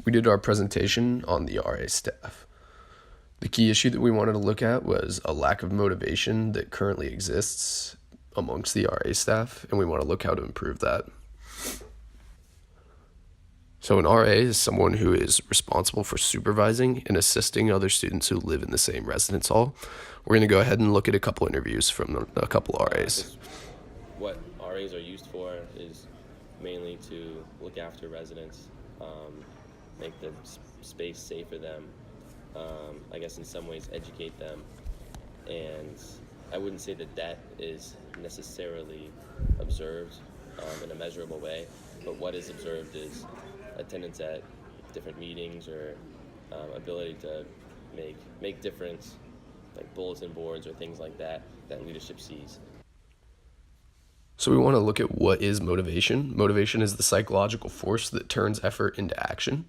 We did our presentation on the RA staff. The key issue that we wanted to look at was a lack of motivation that currently exists amongst the RA staff, and we want to look how to improve that. So an RA is someone who is responsible for supervising and assisting other students who live in the same residence hall. We're going to go ahead and look at a couple interviews from a couple RAs. What RAs are used for is mainly to look after residents, make the space safe for them, I guess in some ways educate them, and I wouldn't say that is necessarily observed in a measurable way, but what is observed is attendance at different meetings or ability to make difference, like bulletin boards or things like that leadership sees. So we want to look at what is motivation. Motivation is the psychological force that turns effort into action.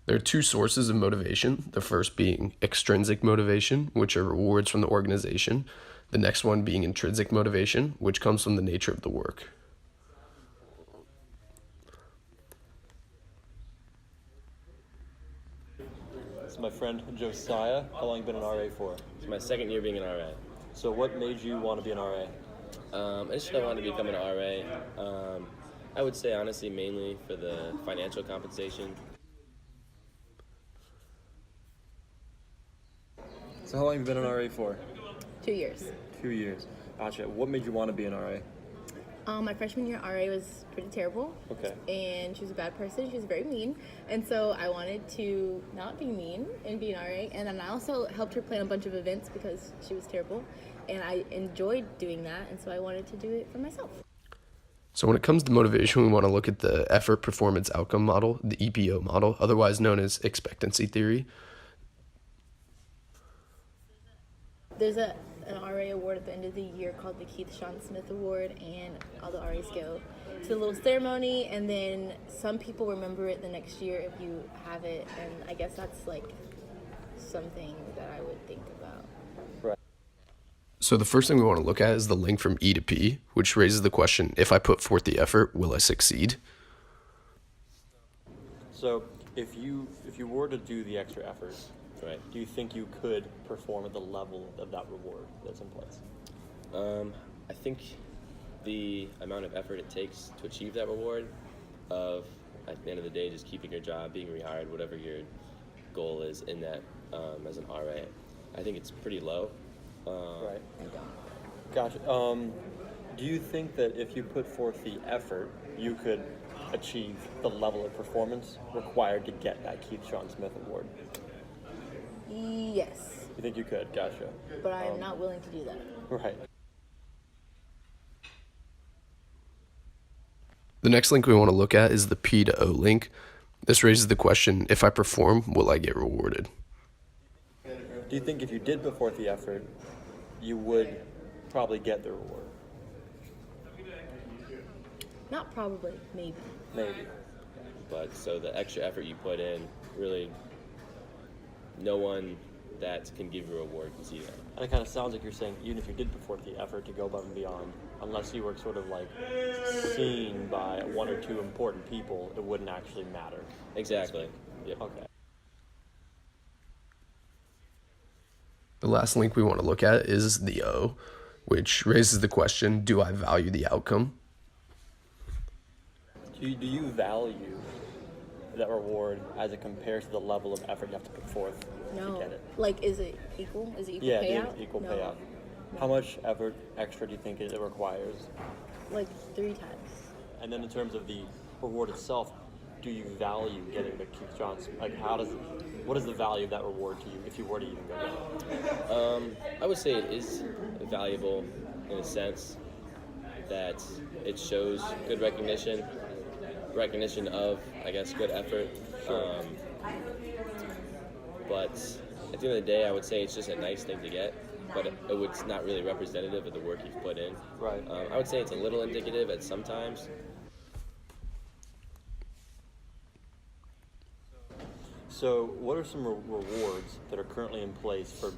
There are two sources of motivation, the first being extrinsic motivation, which are rewards from the organization. The next one being intrinsic motivation, which comes from the nature of the work. This is my friend Josiah. How long have you been an RA for? It's my second year being an RA. So what made you want to be an RA? I just wanted to become an RA. I would say honestly mainly for the financial compensation. So how long have you been an RA for? 2 years. 2 years. Gotcha. What made you want to be an RA? My freshman year RA was pretty terrible. Okay. And she was a bad person. She was very mean. And so I wanted to not be mean and be an RA. And then I also helped her plan a bunch of events because she was terrible. And I enjoyed doing that. And so I wanted to do it for myself. So when it comes to motivation, we want to look at the effort performance outcome model, the EPO model, otherwise known as expectancy theory. There's an RA award at the end of the year called the Keith Sean Smith Award, and all the RAs go to the little ceremony, and then some people remember it the next year if you have it, and I guess that's like something that I would think about. Right. So the first thing we want to look at is the link from E to P, which raises the question, if I put forth the effort, will I succeed? So if you were to do the extra effort, Right. do you think you could perform at the level of that reward that's in place? I think the amount of effort it takes to achieve that reward of, at the end of the day, just keeping your job, being rehired, whatever your goal is in that as an RA, I think it's pretty low. Right. Gotcha. Do you think that if you put forth the effort, you could achieve the level of performance required to get that Keith Sean Smith Award? Yes, You think you could? Gotcha. but I am not willing to do that. Right. The next link we want to look at is the P to O link. This raises the question, if I perform, will I get rewarded? Do you think if you did put forth the effort, you would probably get the reward? Not probably, maybe. Maybe. But so the extra effort you put in, really, no one that can give you a reward can see that. And it kind of sounds like you're saying even if you did put forth the effort to go above and beyond, unless you were sort of like seen by one or two important people, it wouldn't actually matter. Exactly. Yep. Okay. The last link we want to look at is the O, which raises the question, do I value the outcome? Do you value that reward as it compares to the level of effort you have to put forth to No. get it? Like, is it equal? Is it equal Yeah, payout? the equal No. payout. How much effort extra do you think it requires? Like 3 times. And then in terms of the reward itself, do you value getting the Keith Johnson? Like, what is the value of that reward to you if you were to even go get it? I would say it is valuable in a sense that it shows good recognition of, I guess, good effort. But at the end of the day, I would say it's just a nice thing to get, but it's not really representative of the work you've put in. Right. I would say it's a little indicative at some times. So, what are some rewards that are currently in place for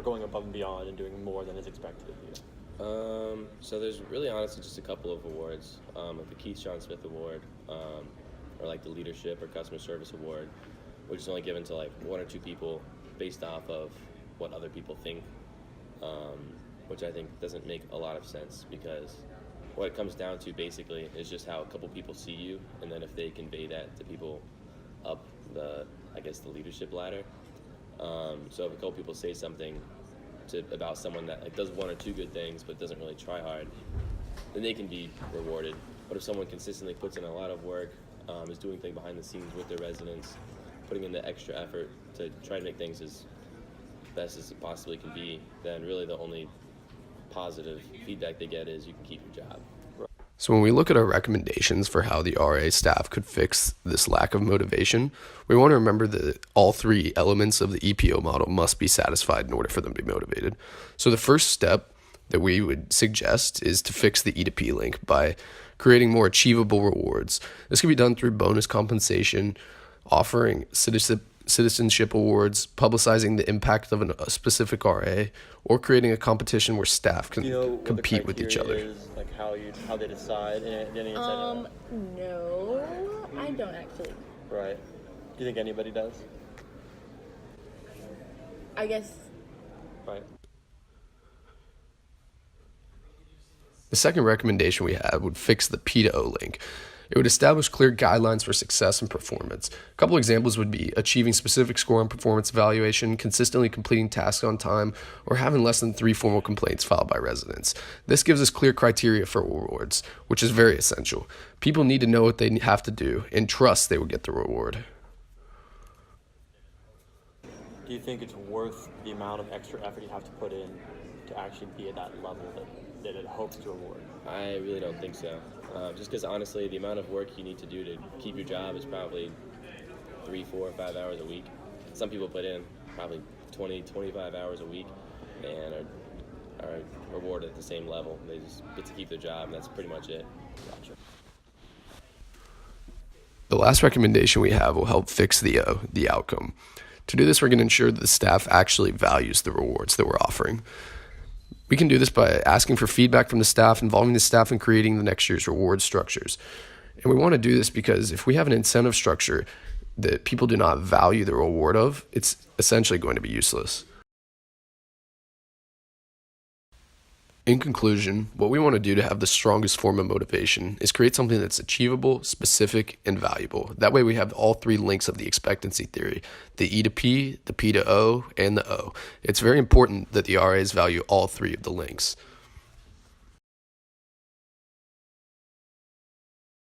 going above and beyond and doing more than is expected of you? So there's really honestly just a couple of awards, like the Keith Sean Smith Award, or like the Leadership or Customer Service Award, which is only given to like one or two people based off of what other people think, um, which I think doesn't make a lot of sense because what it comes down to basically is just how a couple people see you, and then if they convey that to people up the leadership ladder. So if a couple people say something about someone that like does one or two good things but doesn't really try hard, then they can be rewarded. But if someone consistently puts in a lot of work, is doing things behind the scenes with their residents, putting in the extra effort to try to make things as best as it possibly can be, then really the only positive feedback they get is you can keep your job. So when we look at our recommendations for how the RA staff could fix this lack of motivation, we want to remember that all three elements of the EPO model must be satisfied in order for them to be motivated. So the first step that we would suggest is to fix the E to P link by creating more achievable rewards. This can be done through bonus compensation, offering citizenship awards, publicizing the impact of a specific RA, or creating a competition where staff can Do you know what the compete with each criteria other. is, like how they decide? Any insight on that? No, I don't actually. Right. Do you think anybody does? I guess Right. The second recommendation we have would fix the P to O link. It would establish clear guidelines for success and performance. A couple examples would be achieving specific score on performance evaluation, consistently completing tasks on time, or having less than 3 formal complaints filed by residents. This gives us clear criteria for rewards, which is very essential. People need to know what they have to do and trust they will get the reward. Do you think it's worth the amount of extra effort you have to put in to actually be at that level that it hopes to reward? I really don't think so. Just because honestly, the amount of work you need to do to keep your job is probably 3, 4, 5 hours a week. Some people put in probably 20, 25 hours a week and are rewarded at the same level. They just get to keep their job, and that's pretty much it. Gotcha. The last recommendation we have will help fix the outcome. To do this, we're going to ensure that the staff actually values the rewards that we're offering. We can do this by asking for feedback from the staff, involving the staff in creating the next year's reward structures. And we want to do this because if we have an incentive structure that people do not value the reward of, it's essentially going to be useless. In conclusion, what we want to do to have the strongest form of motivation is create something that's achievable, specific, and valuable. That way we have all three links of the expectancy theory, the E to P, the P to O, and the O. It's very important that the RAs value all three of the links.